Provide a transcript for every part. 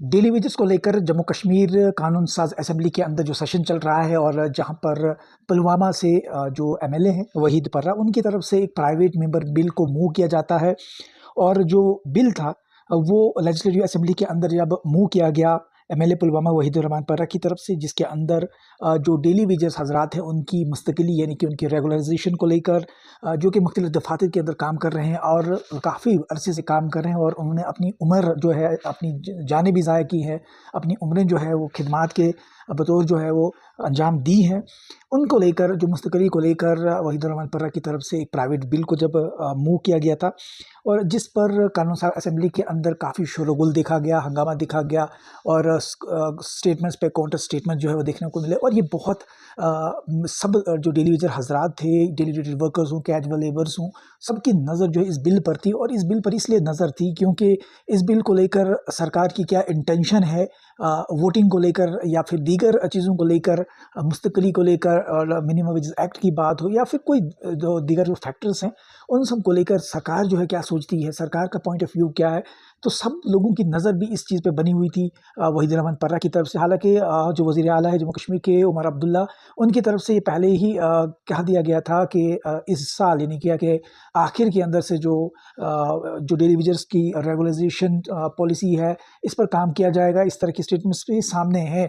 Daily wages को लेकर जम्मू कश्मीर कानून साज असेंबली के अंदर जो सेशन चल रहा है और जहां पर पुलवामा से जो एमएलए हैं वहीद पर्रा उनकी तरफ से एक प्राइवेट मेंबर बिल को मूव किया जाता है। और जो बिल था वो लेजिस्लेटिव असेंबली के अंदर जब मूव किया गया एमएलए पुलवामा वहीदुर रहमान पर्रा की तरफ से, जिसके अंदर जो डेली वेजेस हजरात हैं उनकी मुस्तकिली यानी कि उनकी रेगुलराइजेशन को लेकर जो कि मुख्तलिफ दफातर के अंदर काम कर रहे हैं और काफ़ी अरसे से काम कर रहे हैं और उन्होंने अपनी उम्र जो है अपनी जानें भी ज़ाया की है, अपनी उम्रें जो है वो खिदमात के बतौर जो है वो अंजाम दी हैं। उनको लेकर जो मुस्तकली को लेकर वहीदुर रहमान पर्रा की तरफ से एक प्राइवेट बिल को जब मूव किया गया था और जिस पर कानून साज असेंबली के अंदर काफ़ी शोरगुल देखा गया, हंगामा देखा गया और स्टेटमेंट्स पे काउंटर स्टेटमेंट जो है वो देखने को मिले। और ये बहुत सब जो डेली वेजर हजरात थे, डेली वेजेड वर्कर्स हों, कैजुअल लेबर्स हों, सबकी नज़र जो है इस बिल पर थी। और इस बिल पर इसलिए नज़र थी क्योंकि इस बिल को लेकर सरकार की क्या इंटेंशन है, वोटिंग को लेकर या फिर दीगर चीज़ों को लेकर, मुस्तकली को लेकर और मिनिमम वेजेस एक्ट की बात हो या फिर कोई जो दीगर जो फैक्टर्स हैं उन सब को लेकर सरकार जो है क्या सोचती है, सरकार का पॉइंट ऑफ व्यू क्या है। तो सब लोगों की नज़र भी इस चीज़ पे बनी हुई थी वहीदुर रहमान पर्रा की तरफ से। हालांकि जो वज़ीर आला है जम्मू कश्मीर के उमर अब्दुल्ला, उनकी तरफ से ये पहले ही कह दिया गया था कि इस साल यानी कि आखिर के अंदर से जो डेली वेजर्स की रेगुलराइजेशन पॉलिसी है इस पर काम किया जाएगा। इस तरह की स्टेटमेंट्स भी सामने हैं।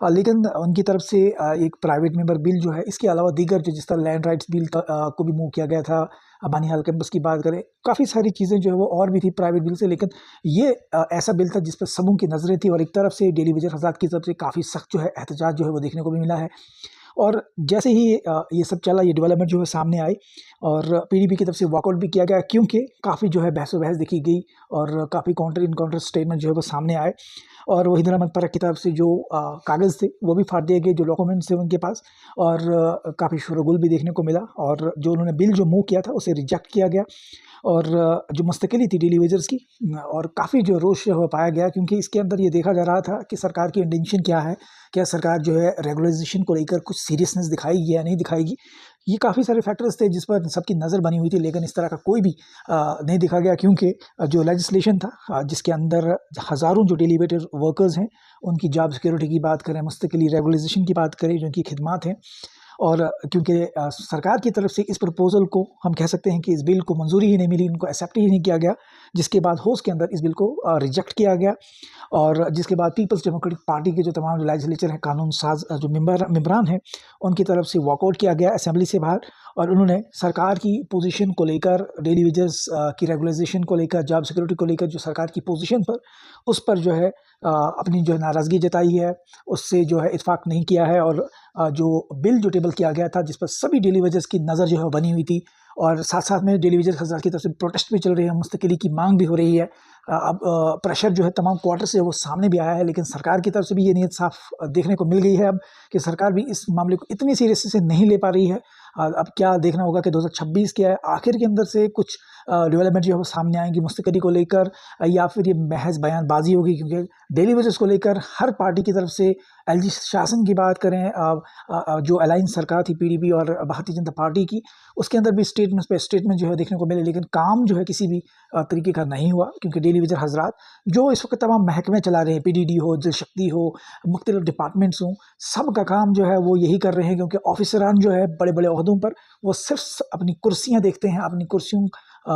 लेकिन उनकी तरफ से एक प्राइवेट मेंबर बिल जो है, इसके अलावा दीगर जो जिस तरह लैंड राइट्स बिल को भी मूव किया गया था, बानिहाल कैंपस की बात करें, काफ़ी सारी चीज़ें जो है वो और भी थी प्राइवेट बिल से। लेकिन ये ऐसा बिल था जिस पर सबों की नज़रें थी और एक तरफ से डेली वेजर हज़रात की तरफ से काफ़ी सख्त जो है एहतजाज जो है वो देखने को भी मिला है। और जैसे ही ये सब चला, ये डेवलपमेंट जो है सामने आई और पीडीपी की तरफ से वॉकआउट भी किया गया क्योंकि काफ़ी जो है बहस देखी गई और काफ़ी काउंटर इनकाउंटर स्टेटमेंट जो है वो सामने आए। और वहीदुर रहमान पर्रा की तरफ से जो कागज़ थे वो भी फाड़ दिए गए, जो डॉक्यूमेंट्स थे उनके पास, और काफ़ी शोरगुल भी देखने को मिला। और जो उन्होंने बिल जो मूव किया था उसे रिजेक्ट किया गया और जो मुस्तकिली थी डेली वेजर्स की, और काफ़ी जो रोष हो पाया गया क्योंकि इसके अंदर ये देखा जा रहा था कि सरकार की इंटेंशन क्या है, क्या सरकार जो है रेगुलराइजेशन को लेकर कुछ सीरियसनेस दिखाएगी या नहीं दिखाएगी। ये काफ़ी सारे फैक्टर्स थे जिस पर सबकी नज़र बनी हुई थी, लेकिन इस तरह का कोई भी नहीं दिखा गया क्योंकि जो लेजिस्लेशन था जिसके अंदर हज़ारों जो डेली वेजर वर्कर्स हैं उनकी जॉब सिक्योरिटी की बात करें, मुस्तकिली रेगुलराइजेशन की बात करें, जो उनकी खिदमात हैं, और क्योंकि सरकार की तरफ से इस प्रपोज़ल को हम कह सकते हैं कि इस बिल को मंजूरी ही नहीं मिली, इनको एक्सेप्ट ही नहीं किया गया, जिसके बाद हाउस के अंदर इस बिल को रिजेक्ट किया गया। और जिसके बाद पीपल्स डेमोक्रेटिक पार्टी के जो तमाम जो लेजिस्लेचर हैं, कानून साज जो मेंबरान हैं, उनकी तरफ से वॉकआउट किया गया असेंबली से बाहर और उन्होंने सरकार की पोजीशन को लेकर, डेली वेजेस की रेगुलराइजेशन को लेकर, जॉब सिक्योरिटी को लेकर जो सरकार की पोजीशन पर, उस पर जो है अपनी जो है नाराज़गी जताई है, उससे जो है इत्फाक नहीं किया है। और जो बिल जो टेबल किया गया था जिस पर सभी डेली वेजेस की नज़र जो है बनी हुई थी और साथ साथ में डेली वेजेस हज़रात की तरफ से प्रोटेस्ट भी चल रही है, मुस्तकिली की मांग भी हो रही है। अब प्रेशर जो है तमाम क्वार्टर से वो सामने भी आया है, लेकिन सरकार की तरफ से भी ये नीयत साफ देखने को मिल गई है अब कि सरकार भी इस मामले को इतनी सीरियसली से नहीं ले पा रही है। अब क्या देखना होगा कि 2026 के आखिर के अंदर से कुछ डेवलपमेंट जो है वो सामने आएंगी मुस्तकिली को लेकर, या फिर ये महज बयानबाजी होगी, क्योंकि डेली वेजेस को लेकर हर पार्टी की तरफ से, एलजी शासन की बात करें, जो अलायंस सरकार थी पीडीपी और भारतीय जनता पार्टी की, उसके अंदर भी स्टेटमेंट्स पे स्टेटमेंट जो है देखने को मिले, लेकिन काम जो है किसी भी तरीके का नहीं हुआ क्योंकि डेली वेजर हजरात जो इस वक्त तमाम महकमे चला रहे हैं, पीडीडी हो, जल शक्ति हो, मुख्तलिफ डिपार्टमेंट्स हों, सब का काम जो है वो यही कर रहे हैं क्योंकि ऑफिसरान जो है बड़े बड़े ओहदों पर वो सिर्फ अपनी कुर्सियाँ देखते हैं, अपनी कुर्सियों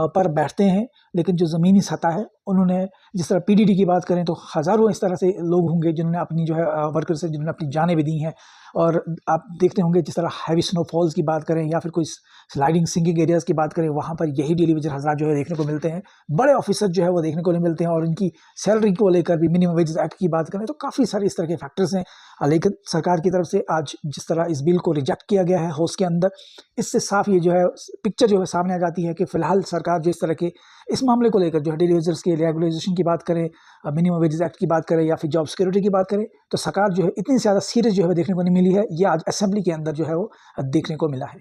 पर बैठते हैं, लेकिन जो ज़मीनी सतह है उन्होंने, जिस तरह पीडीडी की बात करें तो हज़ारों इस तरह से लोग होंगे जिन्होंने अपनी जो है वर्कर्स हैं जिन्होंने अपनी जानें भी दी हैं। और आप देखते होंगे जिस तरह हैवी स्नोफॉल्स की बात करें या फिर कोई स्लाइडिंग सिंकिंग एरियाज़ की बात करें, वहाँ पर यही डेली वेजर हज़रात जो है देखने को मिलते हैं, बड़े ऑफिसर जो है वो देखने को नहीं मिलते हैं। और इनकी सैलरी को लेकर भी मिनिमम वेजेस एक्ट की बात करें तो काफ़ी सारे इस तरह के फैक्टर्स हैं। लेकिन सरकार की तरफ से आज जिस तरह इस बिल को रिजेक्ट किया गया है हाउस के अंदर, इससे साफ ये जो है पिक्चर जो है सामने आ जाती है कि फ़िलहाल सरकार जो इस तरह के इस मामले को लेकर जो है डेली वेजर्स के रेगुलराइजेशन की बात करें, मिनिमम वेजेस एक्ट की बात करें या फिर जॉब सिक्योरिटी की बात करें, तो सरकार जो है इतनी ज़्यादा सीरियस जो है देखने को नहीं मिली है। ये आज असेंबली के अंदर जो है वो देखने को मिला है।